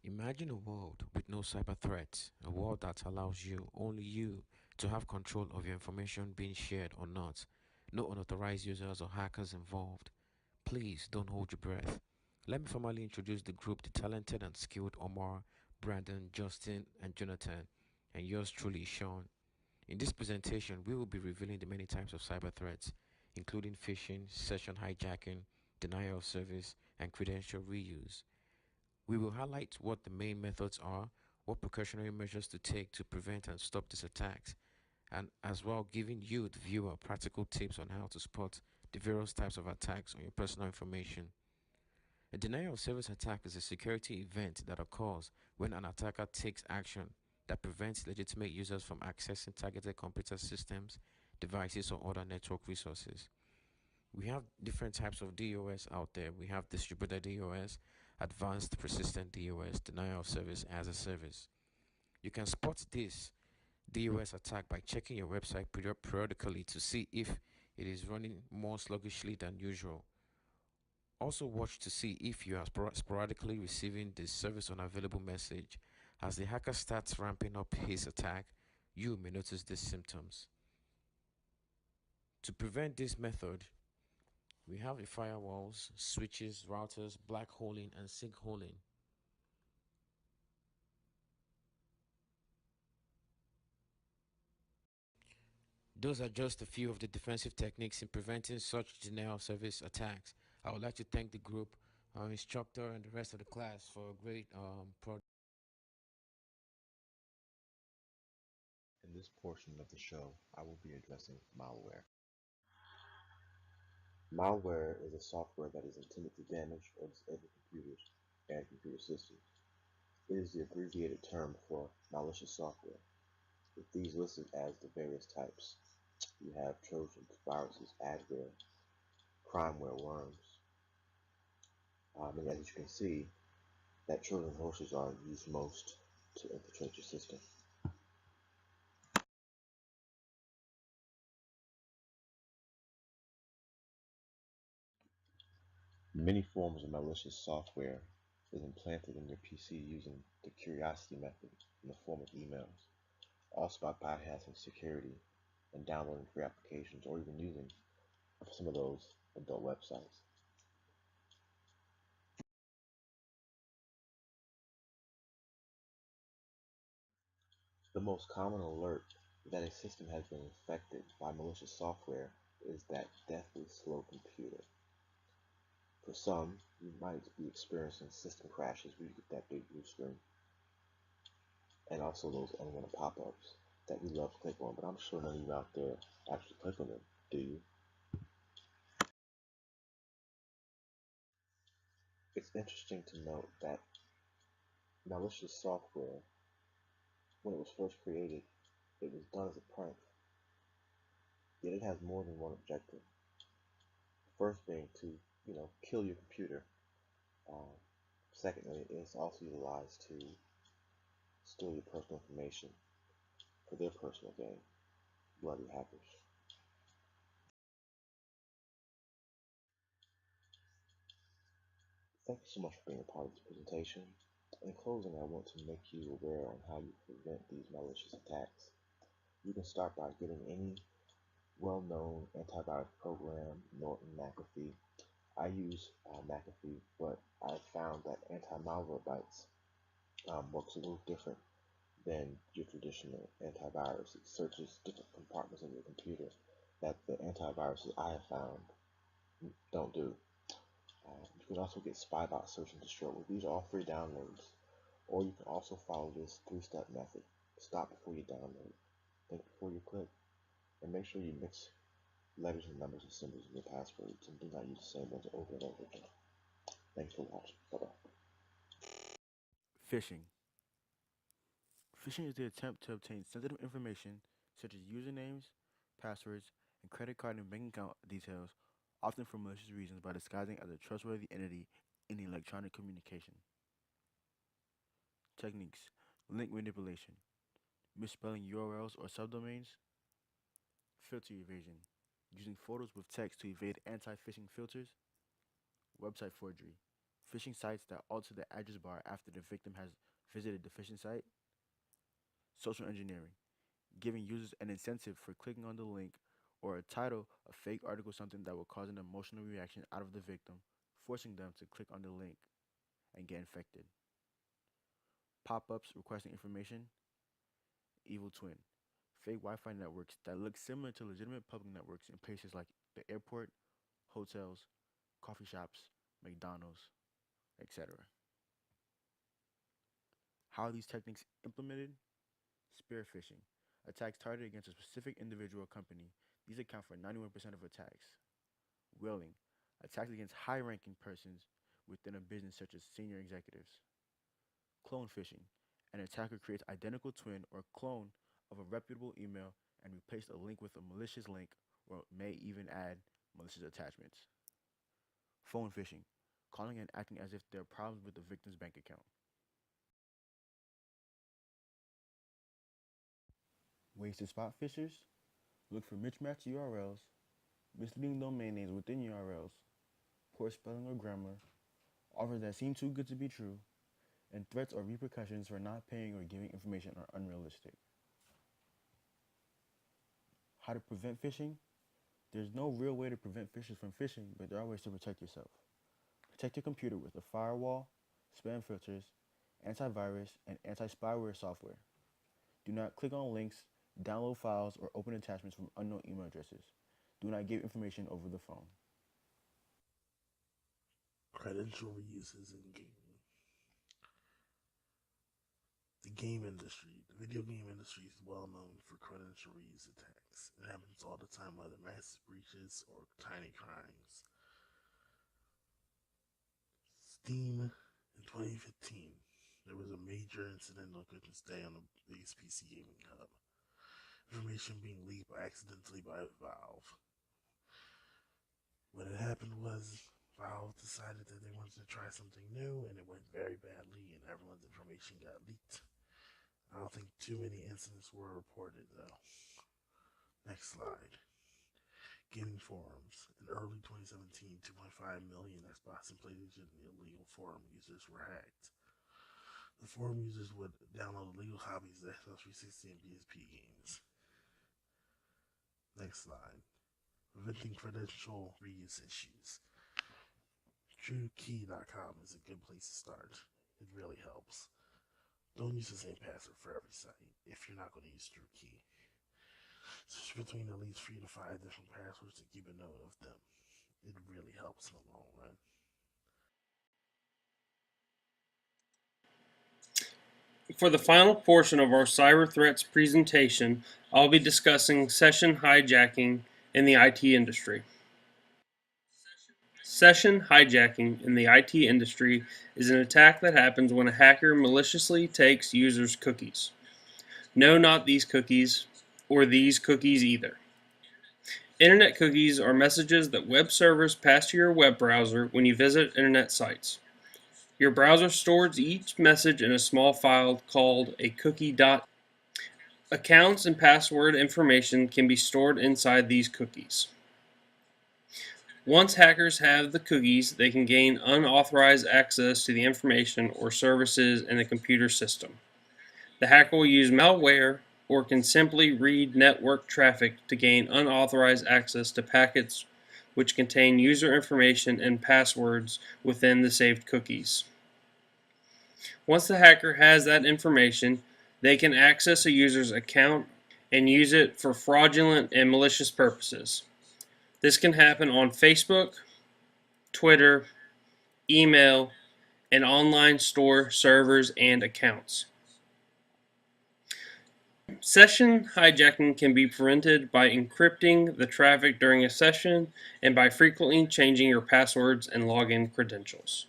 Imagine a world with no cyber threats, a world that allows you, only you, to have control of your information being shared or not. No unauthorized users or hackers involved. Please don't hold your breath. Let me formally introduce the group, the talented and skilled Omar, Brandon, Justin, and Jonathan, and yours truly, Sean. In this presentation, we will be revealing the many types of cyber threats, including phishing, session hijacking, denial of service, and credential reuse. We will highlight what the main methods are, what precautionary measures to take to prevent and stop these attacks, and as well giving you, the viewer, practical tips on how to spot the various types of attacks on your personal information. A denial of service attack is a security event that occurs when an attacker takes action that prevents legitimate users from accessing targeted computer systems, devices, or other network resources. We have different types of DOS out there. We have distributed DOS, advanced persistent DOS, denial of service as a service. You can spot this DOS attack by checking your website periodically to see if it is running more sluggishly than usual. Also watch to see if you are sporadically receiving the service unavailable message. As the hacker starts ramping up his attack, you may notice these symptoms. To prevent this method, we have the firewalls, switches, routers, black holing, and sinkholing. Those are just a few of the defensive techniques in preventing such denial of service attacks. I would like to thank the group, our instructor, and the rest of the class for a great project. In this portion of the show, I will be addressing malware. Malware is a software that is intended to damage or disable computers and computer systems. It is the abbreviated term for malicious software, with these listed as the various types. You have Trojans, viruses, adware, crimeware, worms. And as you can see, that Trojan horses are used most to infiltrate your system. Many forms of malicious software is implanted in your PC using the curiosity method in the form of emails, also by bypassing security and downloading free applications or even using some of those adult websites. The most common alert that a system has been infected by malicious software is that deathly slow computer. For some, you might be experiencing system crashes where you get that big blue screen, and also those unwanted pop-ups that we love to click on, but I'm sure none of you out there actually click on them, do you? It's interesting to note that malicious software, when it was first created, it was done as a prank, yet it has more than one objective. The first being to, kill your computer. Um, Secondly, it's also utilized to steal your personal information for their personal gain. Bloody hackers. Thank you so much for being a part of this presentation. In closing, I want to make you aware on how you prevent these malicious attacks. You can start by getting any well-known antivirus program, Norton, McAfee. I use McAfee, but I found that anti-malwarebytes works a little different than your traditional antivirus. It searches different compartments of your computer that the antiviruses I have found don't do. You can also get Spybot Search and Destroy. These are all free downloads. Or you can also follow this three-step method. Stop before you download. Think before you click. And make sure you mix letters and numbers and symbols in your passwords and do not use the same ones over and over again. Thanks for watching. Bye-bye. Phishing. Phishing is the attempt to obtain sensitive information such as usernames, passwords, and credit card and bank account details, often for malicious reasons by disguising as a trustworthy entity in electronic communication. Techniques: link manipulation, misspelling URLs or subdomains, filter evasion, using photos with text to evade anti phishing filters, website forgery, phishing sites that alter the address bar after the victim has visited the phishing site. Social engineering, giving users an incentive for clicking on the link or a title, a fake article, something that will cause an emotional reaction out of the victim, forcing them to click on the link and get infected. Pop ups requesting information, evil twin, fake Wi Fi networks that look similar to legitimate public networks in places like the airport, hotels, coffee shops, McDonald's, etc. How are these techniques implemented? Spear phishing, attacks targeted against a specific individual or company. These account for 91% of attacks. Whaling, attacks against high ranking persons within a business such as senior executives. Clone phishing, an attacker creates identical twin or clone of a reputable email and replaces a link with a malicious link or may even add malicious attachments. Phone phishing, calling and acting as if there are problems with the victim's bank account. Ways to spot phishers: look for mismatched URLs, misleading domain names within URLs, poor spelling or grammar, offers that seem too good to be true, and threats or repercussions for not paying or giving information are unrealistic. How to prevent phishing? There's no real way to prevent phishers from phishing, but there are ways to protect yourself. Protect your computer with a firewall, spam filters, antivirus, and anti-spyware software. Do not click on links, download files, or open attachments from unknown email addresses. Do not give information over the phone. Credential reuses in gaming. The game industry, the video game industry is well known for credential reuse attacks. It happens all the time, whether massive breaches or tiny crimes. Steam in 2015, there was a major incident on Christmas Day on the biggest PC gaming hub. Information being leaked accidentally by Valve. What had happened was Valve decided that they wanted to try something new, and it went very badly, and everyone's information got leaked. I don't think too many incidents were reported, though. Next slide. Gaming forums. In early 2017, 2.5 million Xbox and PlayStation illegal forum users were hacked. The forum users would download illegal copies of Xbox 360 and PSP games. Next slide. Preventing credential reuse issues. TrueKey.com is a good place to start. It really helps. Don't use the same password for every site if you're not going to use TrueKey. Switch between at least 3 to 5 different passwords to keep a note of them. It really helps in the long run. For the final portion of our cyber threats presentation, I'll be discussing session hijacking in the IT industry. Session hijacking in the IT industry is an attack that happens when a hacker maliciously takes users' cookies. No, not these cookies, or these cookies either. Internet cookies are messages that web servers pass to your web browser when you visit internet sites. Your browser stores each message in a small file called a cookie.exe. Accounts and password information can be stored inside these cookies. Once hackers have the cookies, they can gain unauthorized access to the information or services in the computer system. The hacker will use malware or can simply read network traffic to gain unauthorized access to packets which contain user information and passwords within the saved cookies. Once the hacker has that information, they can access a user's account and use it for fraudulent and malicious purposes. This can happen on Facebook, Twitter, email, and online store servers and accounts. Session hijacking can be prevented by encrypting the traffic during a session and by frequently changing your passwords and login credentials.